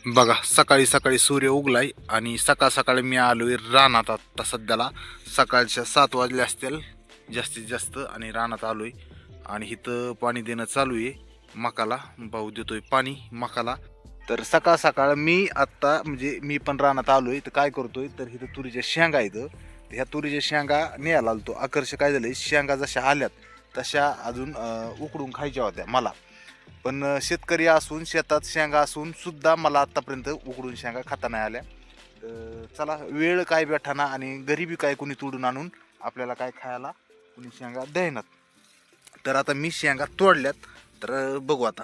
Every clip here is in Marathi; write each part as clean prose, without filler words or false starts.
बघा सकाळी सकाळी सूर्य उगलाय आणि सकाळ सकाळी मी आलोय रानात. आता सध्याला सकाळच्या 7 वाजले असतील जास्तीत जास्त आणि रानात आलोय आणि इथं पाणी देणं चालू आहे. मकाला भाऊ देतोय पाणी मकाला. तर सकाळ सकाळ मी आत्ता म्हणजे मी पण रानात आलोय तर काय करतोय तर इथं तुरीच्या शेंगा आहेत. ह्या तुरीच्या शेंगा न्यायला आलतो. आकर्ष काय झालंय शेंगा जशा आल्यात तशा अजून उकडून खायच्या होत्या मला. पण शेतकरी असून शेतात शेंगा असून सुद्धा मला आतापर्यंत उकडून शेंगा खाता नाही आल्या. तर चला वेळ काय भेटाना आणि गरीबी काय कोणी तोडून आणून आपल्याला काय खायला कोणी शेंगा द्यायनात. तर आता मी शेंगा तोडल्यात तर बघू आता.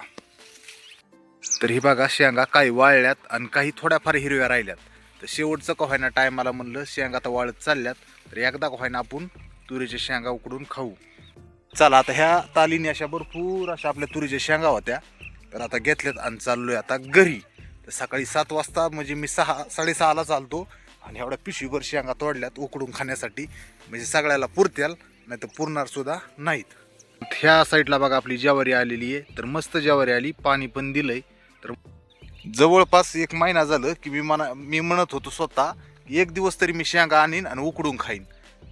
तर ही बघा शेंगा काही वाळल्यात आणि काही थोड्याफार हिरव्या राहिल्यात. तर शेवटचं का होईना टायमाला म्हणलं शेंगा आता वाळत चालल्यात तर एकदा का होईना आपण तुरीच्या शेंगा उकडून खाऊ. चला आता ह्या तालीने अशा भरपूर अशा आपल्या तुरीच्या शेंगा होत्या तर आता घेतल्यात आणि चाललोय आता घरी. तर सकाळी 7 वाजता म्हणजे मी 6:30ला चालतो आणि एवढ्या पिशवीभर शेंगा तोडल्यात उकडून खाण्यासाठी. म्हणजे सगळ्याला पुरत्याल नाही तर पुरणार सुद्धा नाहीत. ह्या साईडला बघा आपली ज्वारी आलेली आहे तर मस्त ज्वारी आली, पाणी पण दिलंय. तर जवळपास 1 महिना झालं की मी म्हणत होतो स्वतः की एक दिवस तरी मी शेंगा आणीन आणि उकडून खाईन.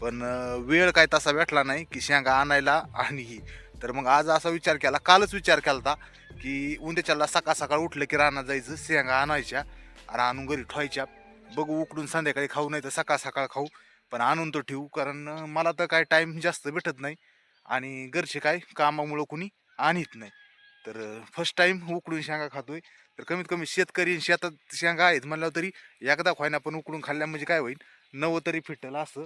पण वेळ काय तसा भेटला नाही की शेंगा आणायला आणि ही. तर मग आज असा विचार केला, कालच विचार केला होता की उद्याच्याला सकाळ सकाळ उठलं की रानात जायचं, शेंगा आणायच्या आणि आणून घरी ठेवायच्या. बघू उकडून संध्याकाळी खाऊ नाही तर सकाळ सकाळ खाऊ. पण आणून तो ठेवू कारण मला तर काय टाईम जास्त भेटत नाही आणि घरचे काय कामामुळं कुणी आणत नाही. तर फर्स्ट टाइम उकडून शेंगा खातोय. तर कमीत कमी शेतकरी शेतात शेंगा आहेत म्हणल्यावर तरी एकदा खोयना पण उकडून खाल्ल्या म्हणजे काय होईल नवं तरी फिटलं असं.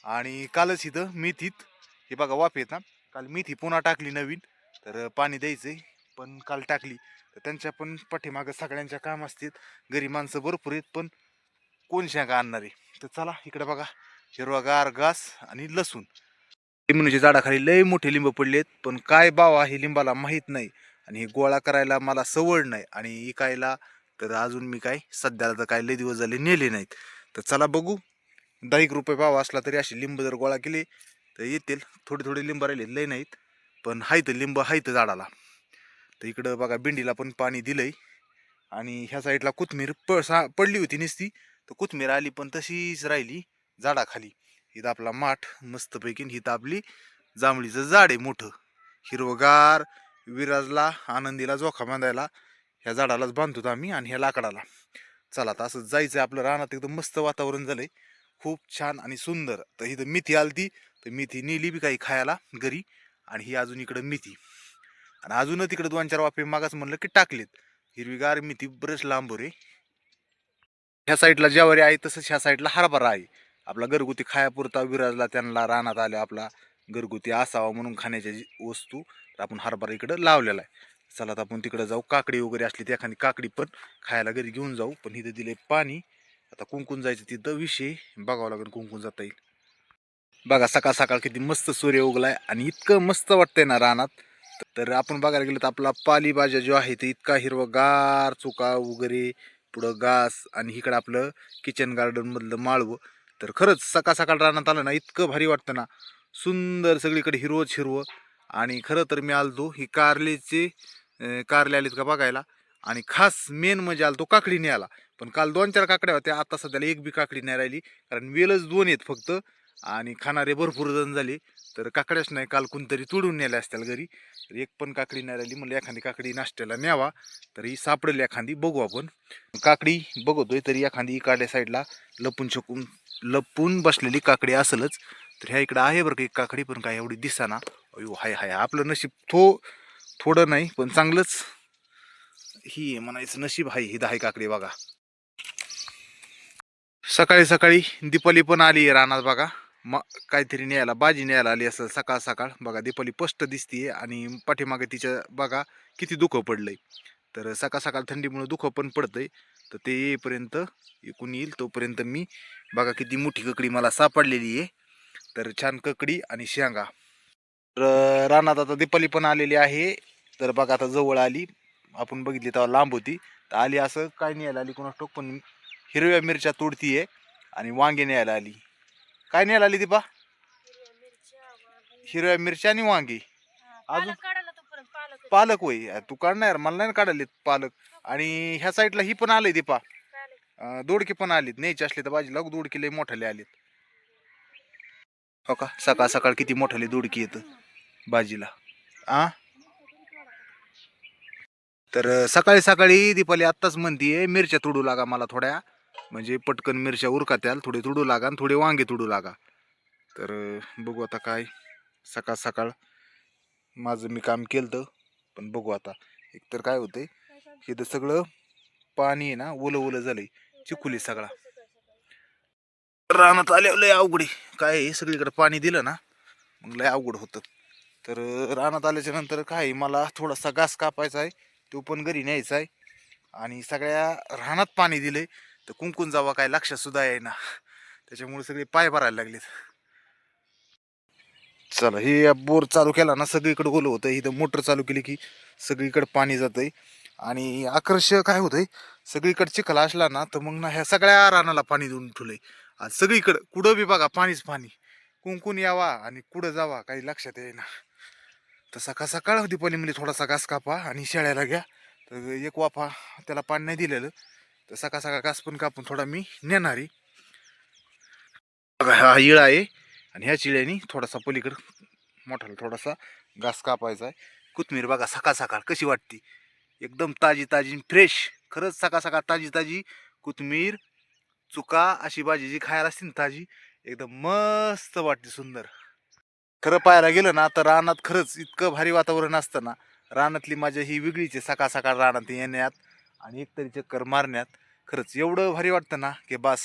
आणि कालच इथं मेथीत हे बघा वाफ येत ना, काल मेथी पुन्हा टाकली नवीन. तर पाणी द्यायचंय पण काल टाकली. तर त्यांच्या पण पाठीमागं सगळ्यांच्या काम असतात. घरी माणसं भरपूर आहेत पण कोण शेंगा आणणार आहे. तर चला इकडे बघा हिरवागार घास आणि लसूण. लिंबूच्या झाडाखाली लय मोठे लिंब पडलेत पण काय बावा हे लिंबाला माहीत नाही. आणि हे गोळा करायला मला सवड नाही आणि इकायला तर अजून मी काय सध्याला तर काय लय दिवस झाले नेले नाहीत. तर चला बघू 10 रुपये भाव असला तरी असे लिंब जर गोळा केले तर येतील. थोडे थोडे लिंब राहिले लय नाहीत पण हायत लिंब हायत झाडाला. तर इकडं बघा भेंडीला पण पाणी दिलंय आणि ह्या साईडला कोथमीर पडली होती नुसती. तर कोथमीर आली पण तशीच राहिली झाडाखाली. इथं आपला माठ मस्तपैकी, इथं आपली जांभळीचं झाड आहे मोठं हिरवगार. विराजला आनंदीला जोखा बांधायला ह्या झाडालाच बांधतो आम्ही आणि ह्या लाकडाला. चला आता असं जायचंय आपलं रानात. एकदम मस्त वातावरण झालंय खूप छान आणि सुंदर. तर इथं मेथी आलती तर मेथी नेली बी काही खायला घरी आणि ही अजून इकडं मेथी आणि अजून तिकडे 2-4 वाफे मागाच म्हणलं की टाकलेत. हिरवीगार मेथी बरेच लांब रे. ह्या साईडला ज्वारी आहे तसंच ह्या साईडला हरभरा आहे. आपला घरगुती खायापुरता विराजला त्यांना रानात आल्या आपला घरगुती असावा म्हणून खाण्याच्या वस्तू तर आपण हरभरा इकडं लावलेला आहे. चला आता आपण तिकडे जाऊ. काकडी वगैरे असली तर एखादी काकडी पण खायला घरी घेऊन जाऊ. पण इथं दिले पाणी. आता कुंकून जायचं तिथं विषय बघावं लागेल कुंकून जाता येईल. बघा सकाळ सकाळ किती मस्त सूर्य उगलाय आणि इतकं मस्त वाटतंय ना रानात. तर आपण बघायला गेलो तर आपला पालीभाज्या जो आहे ते इतका हिरवगार चुका वगैरे पुढं घास आणि इकडं आपलं किचन गार्डन मधलं माळवं. तर खरंच सकाळ सकाळ रानात आलं ना इतकं भारी वाटतं ना. सुंदर सगळीकडे हिरवच हिरवं. आणि खरं तर मी आलतो ही कारल्याचे कारले आलेत का बघायला. आणि खास मेन म्हणजे आलतो काकडी न्यायला. पण काल 2-4 काकड्या होत्या आता सध्याला एक बी काकडी नाही राहिली कारण वेलच 2 आहेत फक्त. आणि खाणारे भरपूर जण झाले तर काकड्याच नाही. काल कोणतरी तोडून नेल्या असतील घरी तर एक पण काकडी नाही राहिली. म्हणलं एखादी काकडी नाश्त्याला न्यावा तरी सापडेल एखादी बघू आपण. काकडी बघतोय तरी एखादी इकडल्या साईडला लपून बसलेली काकडी असेलच. तर ह्या इकडं आहे बरं का एक काकडी पण काय एवढी दिसाना. अयो हाय हाय आपलं नशीब थोडं नाही पण चांगलंच ही म्हणायचं नशीब आहे. ही 10 काकडी बघा. सकाळी सकाळी दीपाली पण आली रानात बघा. मग काहीतरी न्यायला भाजी न्यायला आली असं सकाळ सकाळ. बघा दीपाली स्पष्ट दिसतीये आणि पाठीमागे तिच्या बघा किती दुःख पडलंय. तर सकाळ सकाळ थंडीमुळे दुःख पण पडतंय. तर ते येईपर्यंत इकून येईल तोपर्यंत मी बघा किती मोठी ककडी मला सापडलेली आहे. तर छान ककडी आणि शेंगा. तर रानात आता दीपाली पण आलेली आहे. तर बघा आता जवळ आली. आपण बघितली तेव्हा लांब होती तर आली असं काय न्यायला आली कोणास ठाऊक. पण हिरव्या मिरच्या तोडतीये आणि वांगे न्यायला आली. काय न्यायला आली दीपा? हिरव्या मिरच्या आणि वांगी. अजून पालक होय तू काढणार मला नाही काढले पालक. आणि ह्या साईडला ही पण आलंय दीपा, दोडके पण आलीत, न्यायचे असले तर भाजीला दोडके लय मोठाले आलेत. हो का, सकाळ सकाळ किती मोठाले दोडकी येत भाजीला. आ तर सकाळी सकाळी दीपाली आत्ताच म्हणतीये मिरच्या तोडू लागा मला थोड्या, म्हणजे पटकन मिरच्या उरकात्याल, थोडे तोडू लागा आणि थोडे वांगे तोडू लागा. तर बघू आता काय, सकाळ सकाळ माझं मी काम केलं, पण बघू आता. एकतर काय होतंय, इथं सगळं पाणी आहे ना, ओलं ओलं झालंय, चिखुली सगळा. रानात आल्यावर लय अवघड आहे. काय आहे, सगळीकडे पाणी दिलं ना मग लय अवघड होतं. तर रानात आल्याच्या नंतर काय मला थोडासा घास कापायचा आहे, तो पण घरी न्यायचा आहे. आणि सगळ्या रानात पाणी दिलंय तर कुंकून जावा काय लक्षात सुद्धा येईना, त्याच्यामुळे सगळे पाय भरायला लागलेत. चला, हे बोर चालू केला ना सगळीकडे ओलं होतं, इथं मोटर चालू केली की सगळीकडे पाणी जातंय. आणि आकर्षक काय होतंय, सगळीकडे चिखल असला ना तर मग ना ह्या सगळ्या रानाला पाणी देऊन ठेवलंय. आज सगळीकडं कुठं बी बघा पाणीच पाणी, कुंकून यावा आणि कुठं जावा काही लक्षात येईना. तर सकाळ सकाळ दीपावली म्हणजे थोडासा घास कापा आणि शेळ्याला घ्या. तर एक वाफा त्याला पाणी नाही दिलेलं, तर सकाळ सकाळ घास पण कापून थोडा मी नेणारी. बघा हा इळा आहे आणि ह्या चिळ्यानी थोडासा पलीकडं मोठाला थोडासा घास कापायचा आहे. कोथमीर बघा सकाळ सकाळ कशी वाटते, एकदम ताजी ताजी फ्रेश. खरंच सकाळ सकाळ ताजी ताजी कोथमीर, चुका अशी भाजी जी खायला असते ना ताजी, एकदम मस्त वाटते, सुंदर. खरं पाहायला गेलं ना तर रानात खरंच इतकं भारी वातावरण असतं ना, रानातली मजा ही वेगळीच आहे. सकाळ सकाळ रानात येण्यात आणि एकतरी चक्कर मारण्यात खरंच एवढं भारी वाटतं ना की बस.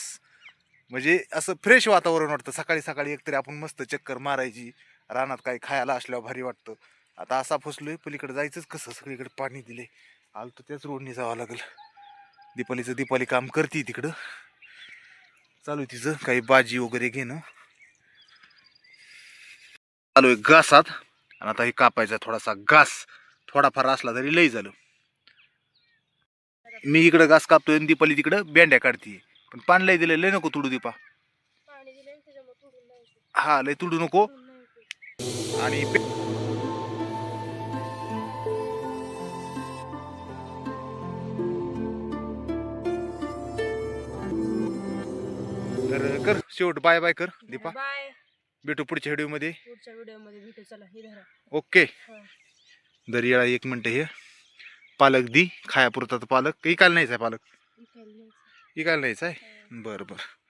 म्हणजे असं फ्रेश वातावरण वाटतं. सकाळी सकाळी एकतरी आपण मस्त चक्कर मारायची, रानात काही खायला असल्यावर भारी वाटतं. आता असा फसलोय, पलीकडे जायचंच कसं, सगळीकडे पाणी दिले, आलं तर त्याच रोडनी जावं लागेल. दीपाली काम करते तिकडं, चालू आहे तिचं काही भाजी वगैरे घेणं चालू आहे घासात. आणि आता हे कापायचा थोडासा घास, थोडाफार असला तरी लई झालं. मी इकडं घास कापतोय आणि दीपाली तिकडं बेंड्या काढतीये. पण पाणी लय दिलं, लय नको तुडू दीपा. हा लय तुडू नको. आणि तर कर शेवट, बाय बाय कर दीपा. बाय. भेटू पुढच्या व्हिडिओ मध्ये भेटू. चला हे धरा. ओके. दर्याला 1 मिनिट, हे पालक दी खायापुरता. तर पालक इकायला नाहीच आहे, पालक इकायला नाहीच आहे. बरं बरं.